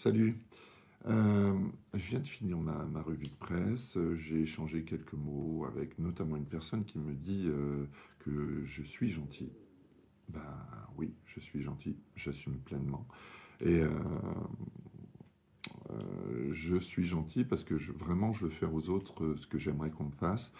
Salut. Je viens de finir ma revue de presse. J'ai échangé quelques mots avec notamment une personne qui me dit que je suis gentil. Ben oui, je suis gentil, j'assume pleinement. Et je suis gentil parce que vraiment je veux faire aux autres ce que j'aimerais qu'on me fasse.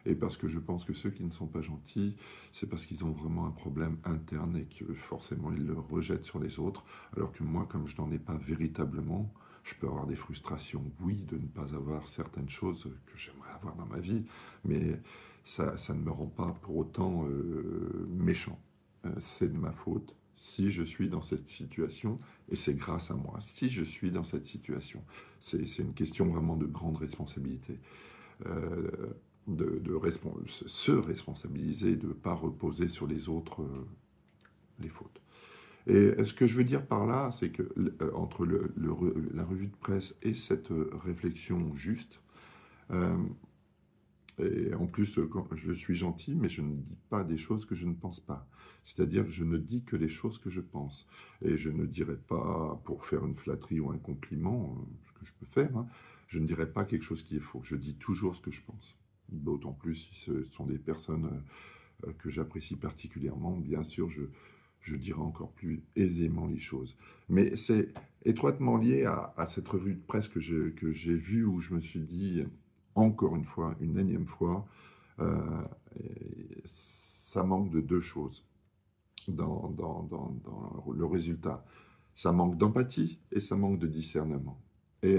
Et parce que je pense que ceux qui ne sont pas gentils, c'est parce qu'ils ont vraiment un problème interne et que forcément ils le rejettent sur les autres. Alors que moi, comme je n'en ai pas véritablement, je peux avoir des frustrations, oui, de ne pas avoir certaines choses que j'aimerais avoir dans ma vie, mais ça ne me rend pas pour autant méchant. C'est de ma faute si je suis dans cette situation, et c'est grâce à moi si je suis dans cette situation. C'est une question vraiment de grande responsabilité. Euh, se responsabiliser, de ne pas reposer sur les autres les fautes. Et ce que je veux dire par là, c'est que entre la revue de presse et cette réflexion juste, euh, et en plus, quand je suis gentil, mais je ne dis pas des choses que je ne pense pas. C'est-à-dire que je ne dis que les choses que je pense. Et je ne dirai pas, pour faire une flatterie ou un compliment, ce que je peux faire, hein, je ne dirai pas quelque chose qui est faux. Je dis toujours ce que je pense. D'autant plus si ce sont des personnes que j'apprécie particulièrement, bien sûr, je dirai encore plus aisément les choses. Mais c'est étroitement lié à cette revue de presse que j'ai vue où je me suis dit, encore une fois, une énième fois, euh, ça manque de deux choses dans le résultat. Ça manque d'empathie et ça manque de discernement. Et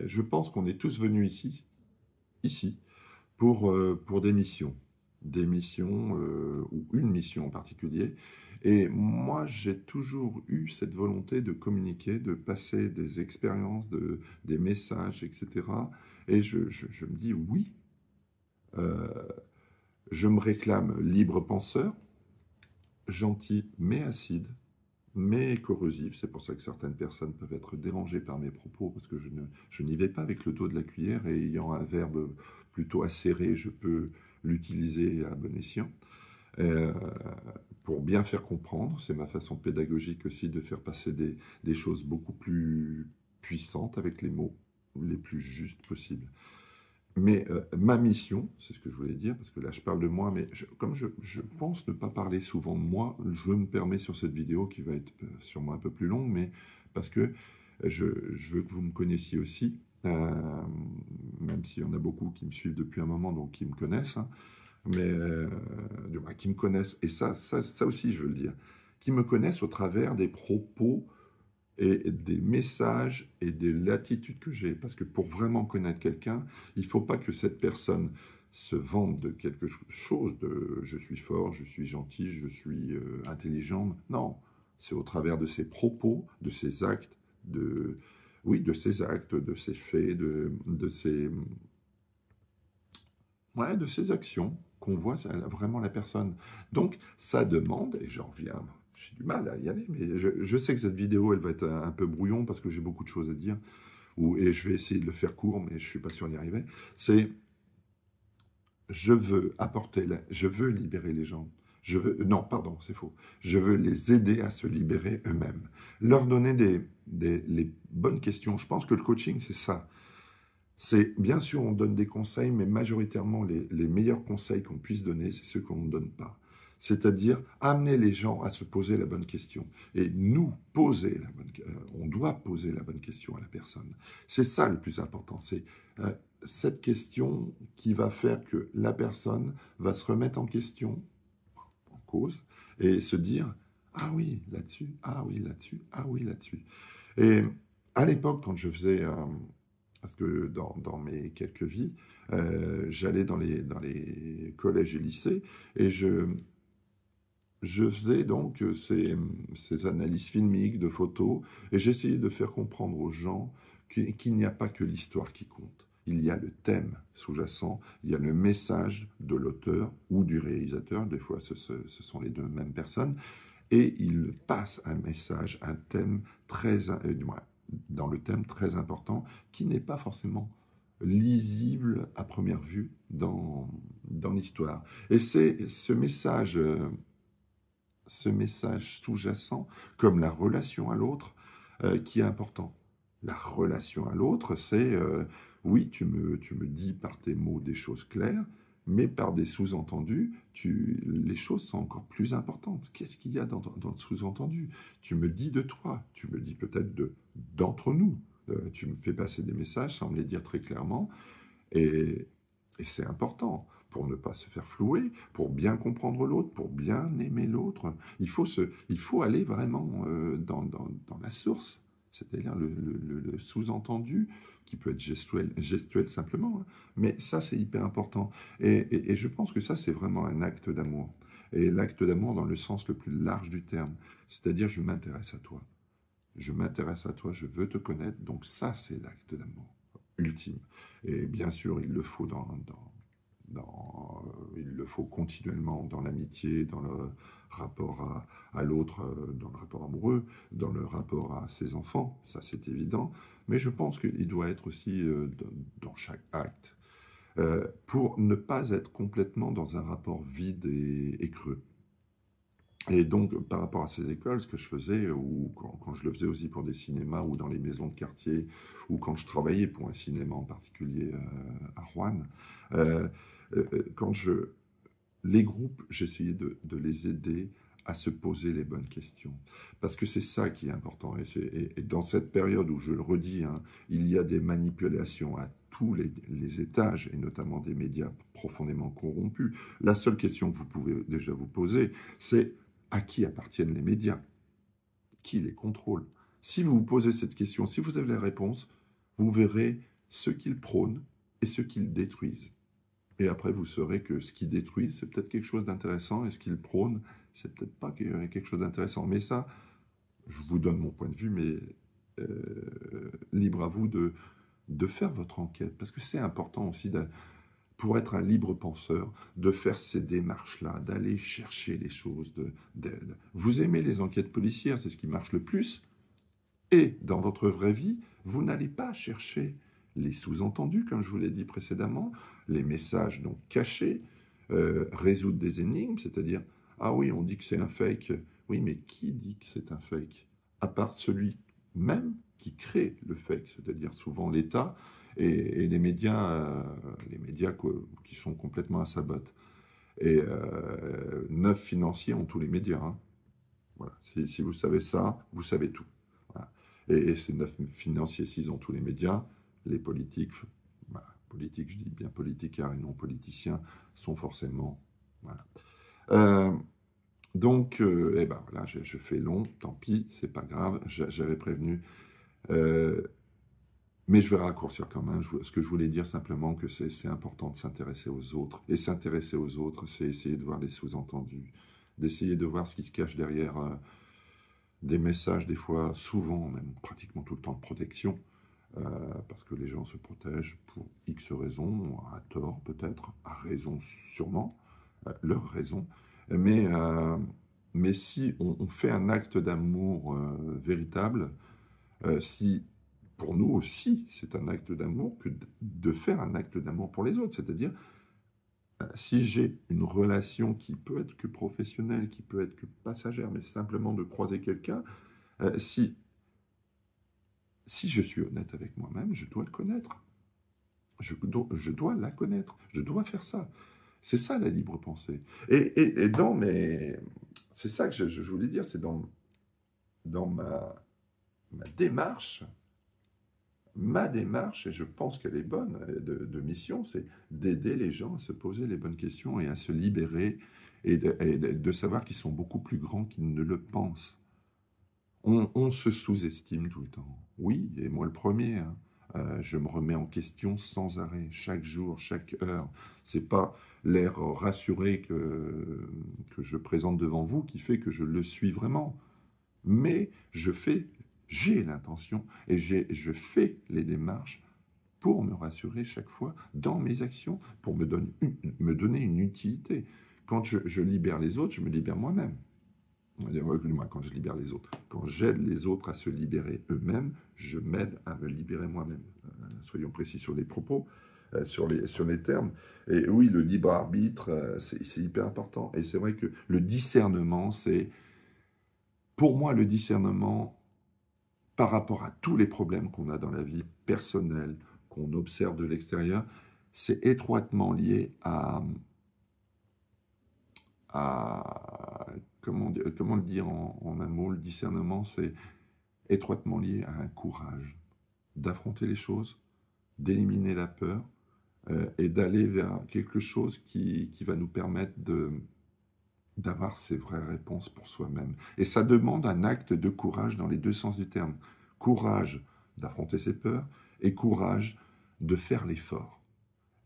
je pense qu'on est tous venus ici, pour des missions ou une mission en particulier. Et moi, j'ai toujours eu cette volonté de communiquer, de passer des expériences, des messages, etc. Et je me dis oui, euh, je me réclame libre penseur, gentil mais acide, mais corrosif. C'est pour ça que certaines personnes peuvent être dérangées par mes propos, parce que je n'y vais pas avec le dos de la cuillère, et ayant un verbe plutôt acéré, je peux l'utiliser à bon escient. Euh, pour bien faire comprendre, c'est ma façon pédagogique aussi de faire passer des choses beaucoup plus puissantes avec les mots les plus justes possibles. Mais ma mission, c'est ce que je voulais dire, parce que là je parle de moi, mais comme je pense ne pas parler souvent de moi, je me permets sur cette vidéo qui va être sûrement un peu plus longue, mais parce que je veux que vous me connaissiez aussi, même s'il y en a beaucoup qui me suivent depuis un moment, donc qui me connaissent, hein, mais du moins qui me connaissent, et ça aussi je veux le dire, qui me connaissent au travers des propos et des messages et des latitudes que j'ai. Parce que pour vraiment connaître quelqu'un, il ne faut pas que cette personne se vante de quelque chose, de je suis fort, je suis gentil, je suis intelligent. Non, c'est au travers de ses propos, de ses actes, oui, de ses actes, de ses faits, ouais, de ses actions qu'on voit vraiment la personne. Donc, ça demande, et j'en reviens, j'ai du mal à y aller, mais je sais que cette vidéo, elle va être un peu brouillon parce que j'ai beaucoup de choses à dire, et je vais essayer de le faire court, mais je ne suis pas sûr d'y arriver. C'est, je veux libérer les gens. Non, pardon, c'est faux. Je veux les aider à se libérer eux-mêmes. Leur donner les bonnes questions. Je pense que le coaching, c'est ça. C'est, bien sûr, on donne des conseils, mais majoritairement, les meilleurs conseils qu'on puisse donner, c'est ceux qu'on ne donne pas. C'est-à-dire amener les gens à se poser la bonne question. Et nous, on doit poser la bonne question à la personne. C'est ça le plus important. C'est cette question qui va faire que la personne va se remettre en question, en cause, et se dire « Ah oui, là-dessus, ah oui, là-dessus, ah oui, là-dessus ». Et à l'époque, quand je faisais... parce que dans mes quelques vies, j'allais dans les collèges et lycées, et je faisais donc ces analyses filmiques de photos, et j'essayais de faire comprendre aux gens qu'il n'y a pas que l'histoire qui compte. Il y a le thème sous-jacent, il y a le message de l'auteur ou du réalisateur, des fois ce sont les deux mêmes personnes, et il passe un message, un thème dans le thème très important, qui n'est pas forcément lisible à première vue dans l'histoire. Et c'est ce message sous-jacent, comme la relation à l'autre, qui est important. La relation à l'autre, c'est, oui, tu me dis par tes mots des choses claires, mais par des sous-entendus, les choses sont encore plus importantes. Qu'est-ce qu'il y a dans le sous-entendu? Tu me dis de toi, tu me dis peut-être d'entre nous. Tu me fais passer des messages sans me les dire très clairement, et, et c'est important pour ne pas se faire flouer, pour bien comprendre l'autre, pour bien aimer l'autre. Il faut aller vraiment dans la source, c'est-à-dire le sous-entendu qui peut être gestuel simplement, hein. Mais ça, c'est hyper important. Et je pense que ça, c'est vraiment un acte d'amour. Et l'acte d'amour dans le sens le plus large du terme, c'est-à-dire je m'intéresse à toi. Je m'intéresse à toi, je veux te connaître, donc ça, c'est l'acte d'amour ultime. Et bien sûr, il le faut il le faut continuellement dans l'amitié, dans le rapport à l'autre, dans le rapport amoureux, dans le rapport à ses enfants, ça c'est évident, mais je pense qu'il doit être aussi dans chaque acte, pour ne pas être complètement dans un rapport vide et creux. Et donc, par rapport à ces écoles, ce que je faisais, ou quand je le faisais aussi pour des cinémas ou dans les maisons de quartier, ou quand je travaillais pour un cinéma en particulier à Rouen, euh, quand les groupes, j'essayais de les aider à se poser les bonnes questions. Parce que c'est ça qui est important. Et dans cette période où, je le redis, hein, il y a des manipulations à tous les étages, et notamment des médias profondément corrompus, la seule question que vous pouvez déjà vous poser, c'est à qui appartiennent les médias? Qui les contrôle? Si vous vous posez cette question, si vous avez la réponse, vous verrez ce qu'ils prônent et ce qu'ils détruisent. Et après, vous saurez que ce qu'ils détruisent, c'est peut-être quelque chose d'intéressant, et ce qu'ils prônent, c'est peut-être pas quelque chose d'intéressant. Mais ça, je vous donne mon point de vue, mais libre à vous de faire votre enquête, parce que c'est important aussi, pour être un libre penseur, de faire ces démarches-là, d'aller chercher les choses. Vous aimez les enquêtes policières, c'est ce qui marche le plus, et dans votre vraie vie, vous n'allez pas chercher les sous-entendus, comme je vous l'ai dit précédemment, les messages donc cachés, résoudre des énigmes, c'est-à-dire, ah oui, on dit que c'est un fake. Oui, mais qui dit que c'est un fake? À part celui même qui crée le fake, c'est-à-dire souvent l'État et les médias qui sont complètement à sa botte. Et 9 financiers ont tous les médias, hein. Voilà. Si vous savez ça, vous savez tout. Voilà. Et ces 9 financiers, s'ils ont tous les médias, les politiques, bah, politiques, je dis bien politiciens et non politiciens, sont forcément... Voilà. Euh, donc, eh ben voilà, je fais long, tant pis, c'est pas grave, j'avais prévenu. Euh, mais je vais raccourcir quand même. Ce que je voulais dire simplement, que c'est important de s'intéresser aux autres. Et s'intéresser aux autres, c'est essayer de voir les sous-entendus, d'essayer de voir ce qui se cache derrière des messages, des fois, souvent, même pratiquement tout le temps, de protection, parce que les gens se protègent pour X raisons, à tort peut-être, à raison sûrement, leur raison. Mais, euh, mais si on fait un acte d'amour véritable, si pour nous aussi c'est un acte d'amour que de faire un acte d'amour pour les autres, c'est-à-dire si j'ai une relation qui peut être que professionnelle, qui peut être que passagère, mais simplement de croiser quelqu'un, si je suis honnête avec moi-même, je dois le connaître. Je dois la connaître. Je dois faire ça. C'est ça la libre pensée. Et dans mes... C'est ça que je voulais dire, c'est dans ma démarche. Ma démarche, et je pense qu'elle est bonne, de mission, c'est d'aider les gens à se poser les bonnes questions et à se libérer et de savoir qu'ils sont beaucoup plus grands qu'ils ne le pensent. On se sous-estime tout le temps. Oui, et moi le premier, hein. Je me remets en question sans arrêt, chaque jour, chaque heure. C'est pas l'air rassuré que je présente devant vous qui fait que je le suis vraiment. Mais j'ai l'intention et je fais les démarches pour me rassurer chaque fois dans mes actions, pour me donner une utilité. Quand je libère les autres, je me libère moi-même. Quand je libère les autres, quand j'aide les autres à se libérer eux-mêmes, je m'aide à me libérer moi-même. Soyons précis sur les propos, sur les termes. Et oui, le libre arbitre, c'est hyper important. Et c'est vrai que le discernement, pour moi, le discernement par rapport à tous les problèmes qu'on a dans la vie personnelle, qu'on observe de l'extérieur, c'est étroitement lié comment le dire en un mot, le discernement, c'est étroitement lié à un courage d'affronter les choses, d'éliminer la peur et d'aller vers quelque chose qui va nous permettre d'avoir ses vraies réponses pour soi-même. Et ça demande un acte de courage dans les deux sens du terme. Courage d'affronter ses peurs et courage de faire l'effort.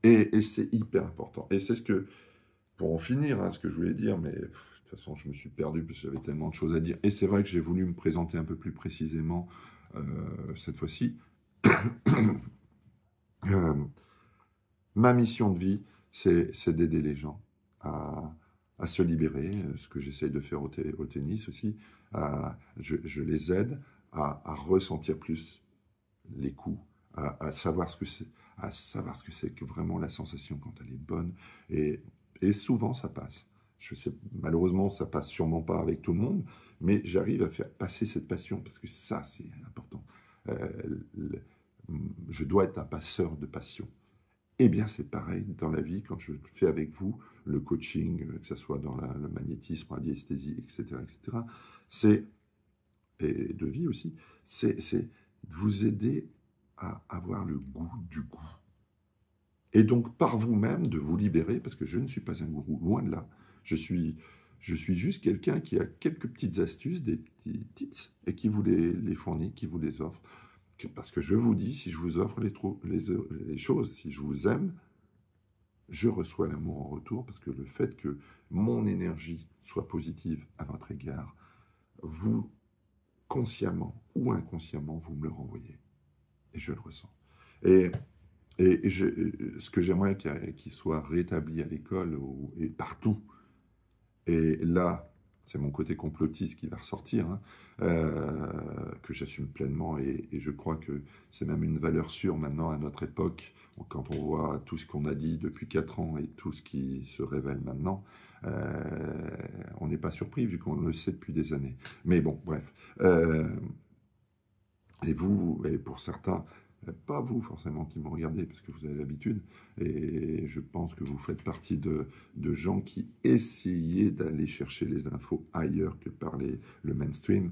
Et c'est hyper important. Et c'est ce que, pour en finir, hein, ce que je voulais dire, mais de toute façon, je me suis perdu parce que j'avais tellement de choses à dire. Et c'est vrai que j'ai voulu me présenter un peu plus précisément cette fois-ci. Euh, ma mission de vie, c'est d'aider les gens à se libérer, ce que j'essaye de faire au tennis aussi. Je les aide à ressentir plus les coups, à savoir ce que c'est, à savoir ce que c'est que vraiment la sensation quand elle est bonne. Et souvent, ça passe. Je sais, malheureusement, ça passe sûrement pas avec tout le monde, mais j'arrive à faire passer cette passion parce que ça, c'est important. Euh, le- je dois être un passeur de passion. Eh bien, c'est pareil dans la vie, quand je fais avec vous le coaching, que ce soit dans le magnétisme, la diesthésie, etc., c'est, et de vie aussi, c'est vous aider à avoir le goût du goût. Et donc, par vous-même, de vous libérer, parce que je ne suis pas un gourou, loin de là. Je suis juste quelqu'un qui a quelques petites astuces, des petits tips, et qui vous les fournit, qui vous les offre. Parce que je vous dis, si je vous offre les choses, si je vous aime, je reçois l'amour en retour, parce que le fait que mon énergie soit positive à votre égard, vous, consciemment ou inconsciemment, vous me le renvoyez. Et je le ressens. Et, ce que j'aimerais qu'il soit rétabli à l'école et partout, et là, c'est mon côté complotiste qui va ressortir, hein, que j'assume pleinement, et je crois que c'est même une valeur sûre maintenant à notre époque, quand on voit tout ce qu'on a dit depuis 4 ans et tout ce qui se révèle maintenant, on n'est pas surpris vu qu'on le sait depuis des années. Mais bon, bref. Et vous, et pour certains, pas vous forcément qui me regardez parce que vous avez l'habitude, et je pense que vous faites partie de gens qui essayaient d'aller chercher les infos ailleurs que par le mainstream.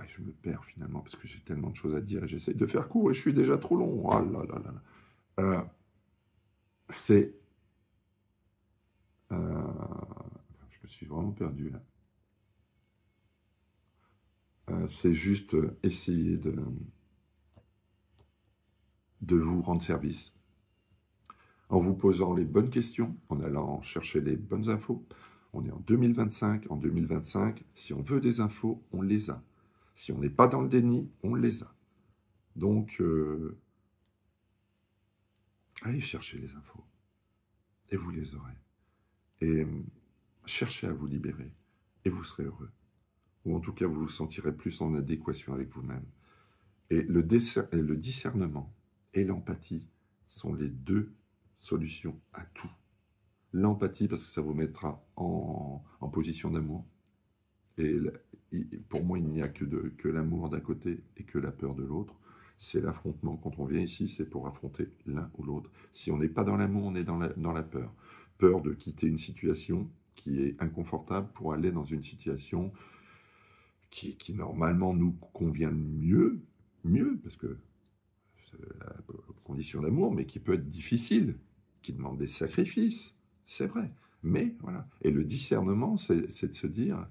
Je me perds finalement parce que j'ai tellement de choses à dire et j'essaye de faire court et je suis déjà trop long. Oh là là là là. Euh, c'est... je me suis vraiment perdu là. C'est juste essayer de vous rendre service en vous posant les bonnes questions, en allant chercher les bonnes infos. On est en 2025. En 2025, si on veut des infos, on les a. Si on n'est pas dans le déni, on les a. Donc, allez chercher les infos. Et vous les aurez. Et cherchez à vous libérer. Et vous serez heureux. Ou en tout cas, vous vous sentirez plus en adéquation avec vous-même. Et le discernement et l'empathie sont les deux solutions à tout. L'empathie, parce que ça vous mettra en position d'amour. Et pour moi, il n'y a que l'amour d'un côté et que la peur de l'autre. C'est l'affrontement. Quand on vient ici, c'est pour affronter l'un ou l'autre. Si on n'est pas dans l'amour, on est dans la peur. Peur de quitter une situation qui est inconfortable pour aller dans une situation qui normalement nous convient mieux, parce que c'est la condition d'amour, mais qui peut être difficile, qui demande des sacrifices, c'est vrai. Mais voilà. Et le discernement, c'est de se dire,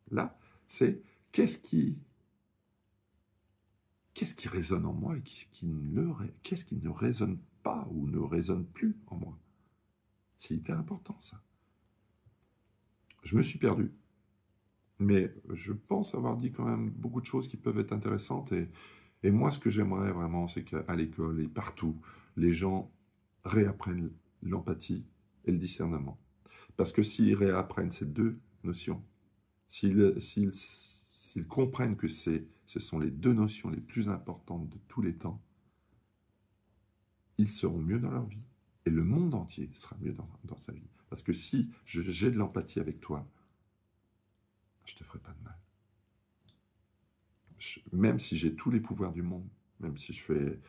là, c'est qu'est-ce qui résonne en moi et qu'est-ce qui ne résonne pas ou ne résonne plus en moi. C'est hyper important, ça. Je me suis perdu, mais je pense avoir dit quand même beaucoup de choses qui peuvent être intéressantes. Et moi, ce que j'aimerais vraiment, c'est qu'à l'école et partout, les gens réapprennent l'empathie et le discernement. Parce que s'ils réapprennent ces deux notions, s'ils comprennent que ce sont les deux notions les plus importantes de tous les temps, ils seront mieux dans leur vie. Et le monde entier sera mieux dans sa vie. Parce que si j'ai de l'empathie avec toi, je ne te ferai pas de mal. Même si j'ai tous les pouvoirs du monde, même si je fais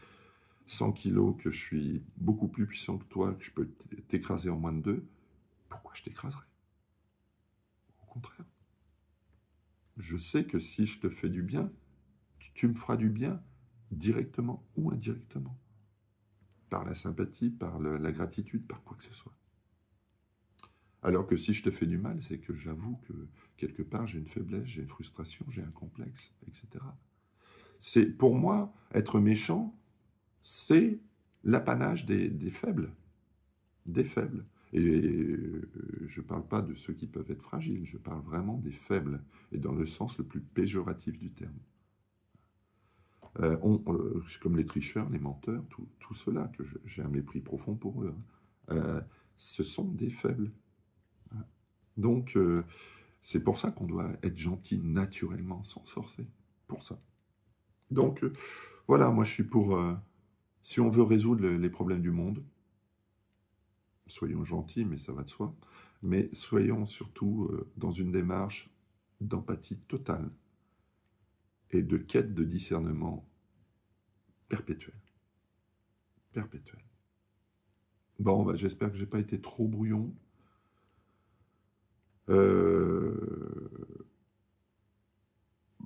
100 kilos, que je suis beaucoup plus puissant que toi, que je peux t'écraser en moins de 2, pourquoi je t'écraserais? Au contraire. Je sais que si je te fais du bien, tu me feras du bien directement ou indirectement. Par la sympathie, par la gratitude, par quoi que ce soit. Alors que si je te fais du mal, c'est que j'avoue que quelque part j'ai une faiblesse, j'ai une frustration, j'ai un complexe, etc. C'est, pour moi, être méchant, c'est l'apanage des faibles. Des faibles. Et je ne parle pas de ceux qui peuvent être fragiles, je parle vraiment des faibles, et dans le sens le plus péjoratif du terme. Comme les tricheurs, les menteurs, tout cela, que j'ai un mépris profond pour eux, hein, ce sont des faibles. Donc, c'est pour ça qu'on doit être gentil naturellement, sans se forcer. Pour ça. Donc, voilà, moi je suis pour... si on veut résoudre les problèmes du monde, soyons gentils, mais ça va de soi, mais soyons surtout dans une démarche d'empathie totale et de quête de discernement perpétuel. Perpétuel. Bon, bah, j'espère que je n'ai pas été trop brouillon.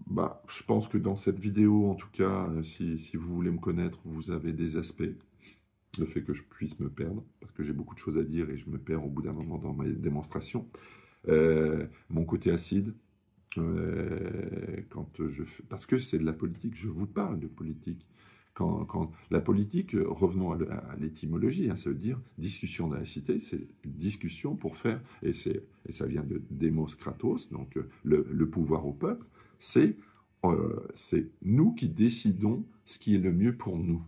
Bah, je pense que dans cette vidéo, en tout cas, si vous voulez me connaître, vous avez des aspects. Le fait que je puisse me perdre, parce que j'ai beaucoup de choses à dire et je me perds au bout d'un moment dans ma démonstration. Mon côté acide, parce que c'est de la politique, je vous parle de politique. Quand la politique, revenons à l'étymologie, hein, ça veut dire discussion dans la cité, c'est discussion pour faire, et ça vient de Demos Kratos, donc le pouvoir au peuple, c'est nous qui décidons ce qui est le mieux pour nous.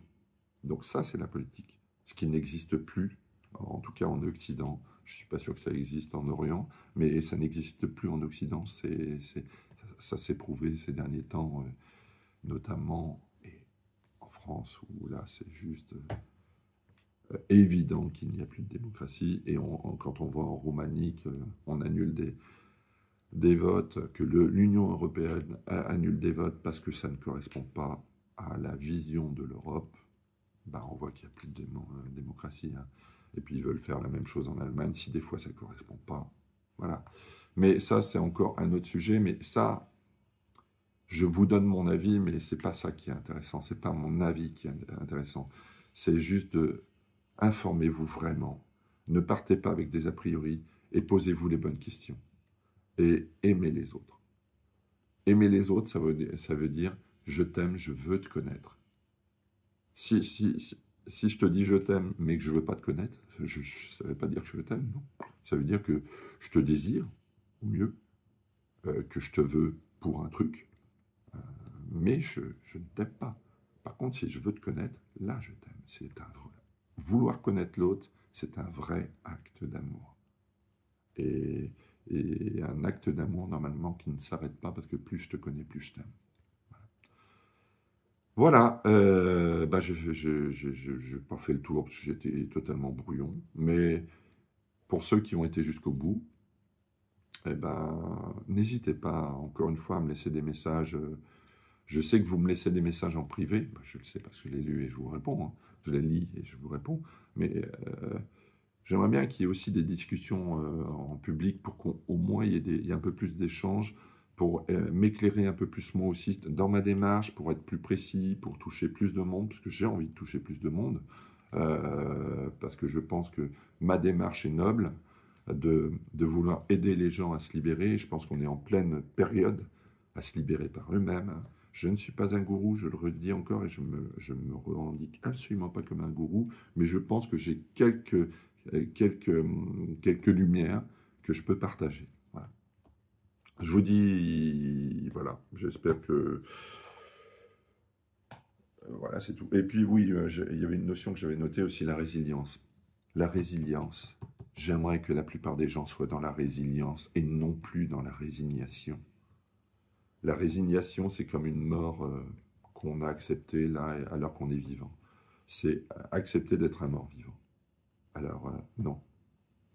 Donc ça, c'est la politique, ce qui n'existe plus, en tout cas en Occident. Je ne suis pas sûr que ça existe en Orient, mais ça n'existe plus en Occident. Ça s'est prouvé ces derniers temps, notamment en France, où là, c'est juste évident qu'il n'y a plus de démocratie. Et quand on voit en Roumanie qu'on annule des votes, que l'Union européenne annule des votes parce que ça ne correspond pas à la vision de l'Europe, bah, on voit qu'il n'y a plus de démocratie. Hein. Et puis ils veulent faire la même chose en Allemagne, si des fois ça ne correspond pas. Voilà. Mais ça, c'est encore un autre sujet. Mais ça, je vous donne mon avis, mais ce n'est pas ça qui est intéressant. Ce n'est pas mon avis qui est intéressant. C'est juste de informez-vous vraiment. Ne partez pas avec des a priori et posez-vous les bonnes questions. Et aimez les autres. Aimer les autres, ça veut dire je t'aime, je veux te connaître. Si je te dis je t'aime, mais que je ne veux pas te connaître, ça ne veut pas dire que je t'aime, non. Ça veut dire que je te désire, ou mieux, que je te veux pour un truc, mais je ne t'aime pas. Par contre, si je veux te connaître, là je t'aime. C'est un vrai. Vouloir connaître l'autre, c'est un vrai acte d'amour. Et un acte d'amour, normalement, qui ne s'arrête pas, parce que plus je te connais, plus je t'aime. Voilà, bah je n'ai pas fait le tour parce que j'étais totalement brouillon, mais pour ceux qui ont été jusqu'au bout, eh ben, n'hésitez pas, encore une fois, à me laisser des messages. Je sais que vous me laissez des messages en privé, bah, je le sais parce que je les lus et je vous réponds, hein. Je les lis et je vous réponds, mais j'aimerais bien qu'il y ait aussi des discussions en public pour qu'au moins il y ait un peu plus d'échanges, pour m'éclairer un peu plus moi aussi dans ma démarche, pour être plus précis, pour toucher plus de monde, parce que j'ai envie de toucher plus de monde, parce que je pense que ma démarche est noble, de vouloir aider les gens à se libérer. Je pense qu'on est en pleine période à se libérer par eux-mêmes. Je ne suis pas un gourou, je le redis encore, et je me revendique absolument pas comme un gourou, mais je pense que j'ai quelques lumières que je peux partager. Voilà. Je vous dis, voilà, j'espère que... voilà, c'est tout. Et puis oui, il y avait une notion que j'avais notée aussi, la résilience. La résilience. J'aimerais que la plupart des gens soient dans la résilience et non plus dans la résignation. La résignation, c'est comme une mort qu'on a acceptée là, alors qu'on est vivant. C'est accepter d'être un mort-vivant. Alors, non.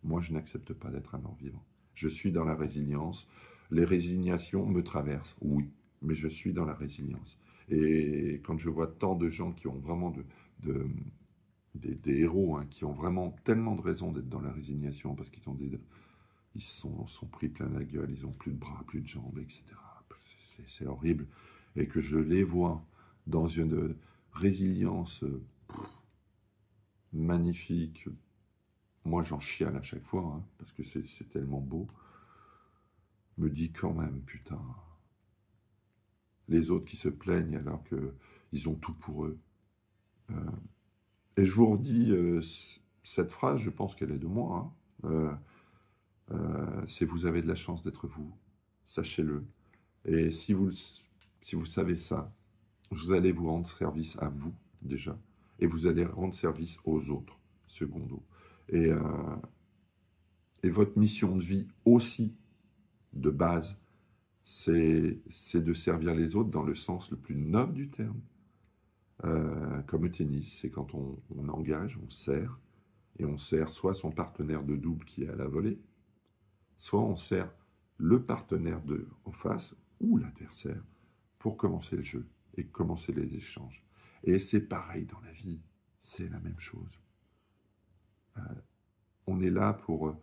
Moi, je n'accepte pas d'être un mort-vivant. Je suis dans la résilience. Les résignations me traversent, oui. mais je suis dans la résilience. Et quand je vois tant de gens qui ont vraiment de- des héros, hein, qui ont vraiment tellement de raisons d'être dans la résignation, parce qu'ils ont ils sont pris plein la gueule, ils ont plus de bras, plus de jambes, etc. C'est horrible. Et que je les vois dans une résilience magnifique. Moi, j'en chiale à chaque fois, hein, parce que c'est tellement beau. Me dit quand même, putain, les autres qui se plaignent alors qu'ils ont tout pour eux. Euh, et je vous redis cette phrase, je pense qu'elle est de moi, hein. C'est vous avez de la chance d'être vous, sachez-le. Et si vous savez ça, vous allez vous rendre service à vous déjà, et vous allez rendre service aux autres, secondo. Et, euh, et votre mission de vie aussi, de base, c'est de servir les autres dans le sens le plus noble du terme. Comme au tennis, c'est quand on engage, on sert, et on sert soit son partenaire de double qui est à la volée, soit on sert le partenaire en face ou l'adversaire pour commencer le jeu et commencer les échanges. Et c'est pareil dans la vie, c'est la même chose. Euh, on est là pour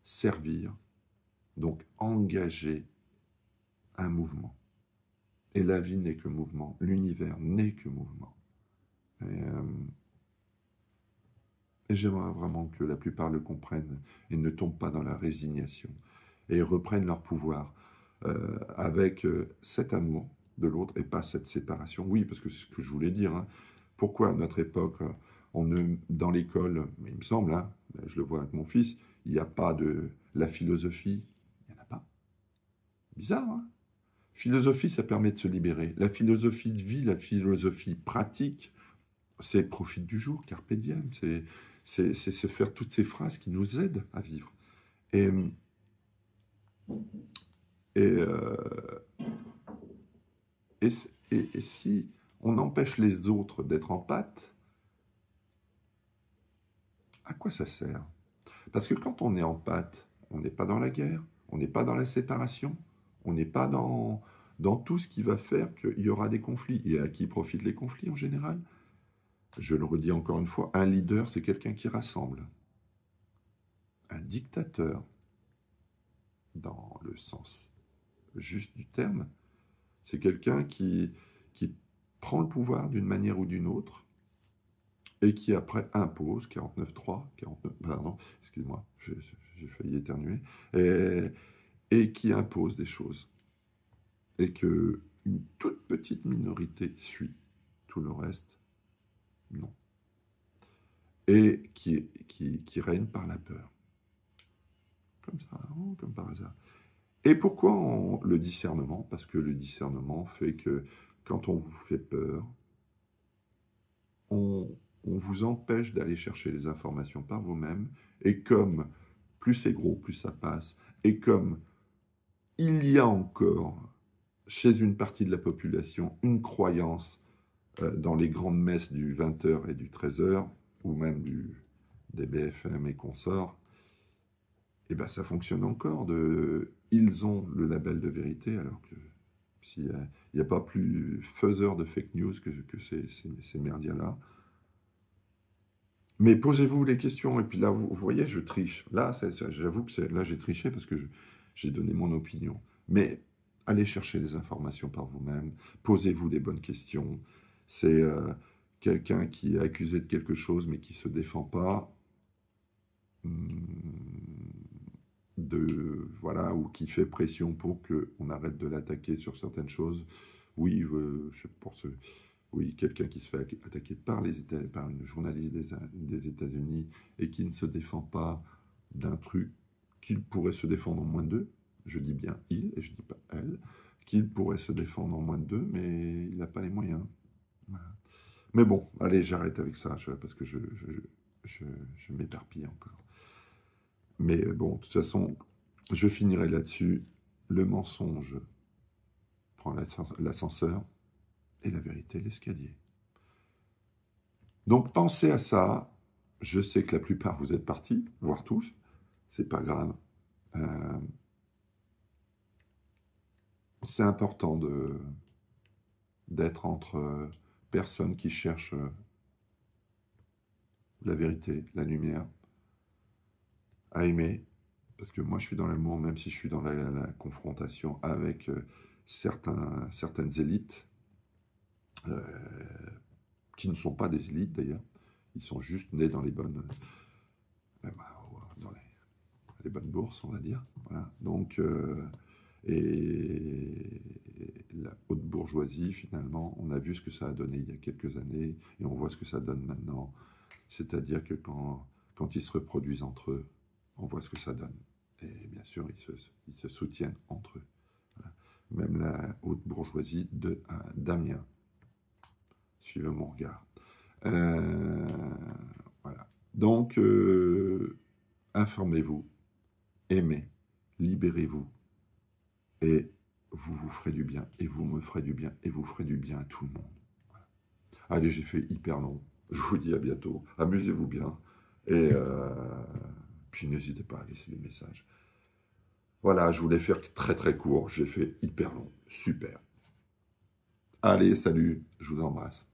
servir, donc engager un mouvement. Et la vie n'est que mouvement, l'univers n'est que mouvement. Et j'aimerais vraiment que la plupart le comprennent et ne tombent pas dans la résignation et reprennent leur pouvoir avec cet amour de l'autre et pas cette séparation. Oui, parce que c'est ce que je voulais dire, hein. Pourquoi à notre époque, dans l'école, il me semble, hein, je le vois avec mon fils, il n'y a pas de la philosophie. Il n'y en a pas. Bizarre, hein? Philosophie, ça permet de se libérer. La philosophie de vie, la philosophie pratique, c'est profite du jour, carpe diem, c'est se faire toutes ces phrases qui nous aident à vivre. Et, et, euh, et, et si on empêche les autres d'être en pâte, à quoi ça sert? Parce que quand on est en pâte, on n'est pas dans la guerre, on n'est pas dans la séparation, on n'est pas dans tout ce qui va faire qu'il y aura des conflits. Et à qui profitent les conflits en général? Je le redis encore une fois, un leader, c'est quelqu'un qui rassemble. Un dictateur, dans le sens juste du terme, c'est quelqu'un qui prend le pouvoir d'une manière ou d'une autre et qui après impose, 49.3, 49, pardon, excuse-moi, j'ai failli éternuer, et qui impose des choses. Et que une toute petite minorité suit, tout le reste, non. Et qui règne par la peur. Comme ça, hein, comme par hasard. Et pourquoi le discernement? Parce que le discernement fait que quand on vous fait peur, on vous empêche d'aller chercher les informations par vous-même. Et comme plus c'est gros, plus ça passe. Et comme il y a encore chez une partie de la population une croyance dans les grandes messes du 20h et du 13h, ou même des BFM et consorts, et ben ça fonctionne encore. Ils ont le label de vérité, alors que s'il n'y a pas plus faiseur de fake news que ces merdias-là. Mais posez-vous les questions, et puis là, vous voyez, je triche. Là, j'avoue que là, j'ai triché parce que j'ai donné mon opinion. Mais allez chercher les informations par vous-même, posez-vous des bonnes questions. C'est quelqu'un qui est accusé de quelque chose, mais qui ne se défend pas. Voilà, ou qui fait pression pour qu'on arrête de l'attaquer sur certaines choses. Oui, oui, quelqu'un qui se fait attaquer par une journaliste des États-Unis et qui ne se défend pas d'un truc qu'il pourrait se défendre en moins de deux. Je dis bien il et je ne dis pas elle, qu'il pourrait se défendre en moins de deux, mais il n'a pas les moyens. Voilà. Mais bon, allez, j'arrête avec ça, parce que je m'éparpille encore. Mais bon, de toute façon, je finirai là-dessus. Le mensonge prend l'ascenseur et la vérité l'escalier. Donc pensez à ça. Je sais que la plupart vous êtes partis, voire tous. C'est pas grave. c'est important d'être entre personnes qui cherchent la vérité, la lumière, à aimer, parce que moi je suis dans l'amour, même si je suis dans la confrontation avec certaines élites, euh, qui ne sont pas des élites d'ailleurs, ils sont juste nés dans dans les bonnes bourses, on va dire. Voilà. Donc, et la haute bourgeoisie, finalement, on a vu ce que ça a donné il y a quelques années, et on voit ce que ça donne maintenant. C'est-à-dire que quand ils se reproduisent entre eux, on voit ce que ça donne. Et bien sûr, ils se soutiennent entre eux. Voilà. Même la haute bourgeoisie d'Amiens, suivez mon regard. Euh, voilà. Donc, informez-vous, aimez, libérez-vous, et vous vous ferez du bien, et vous me ferez du bien, et vous ferez du bien à tout le monde. Voilà. Allez, j'ai fait hyper long. Je vous dis à bientôt. Amusez-vous bien. Et puis n'hésitez pas à laisser des messages. Voilà, je voulais faire très très court. J'ai fait hyper long. Super. Allez, salut. Je vous embrasse.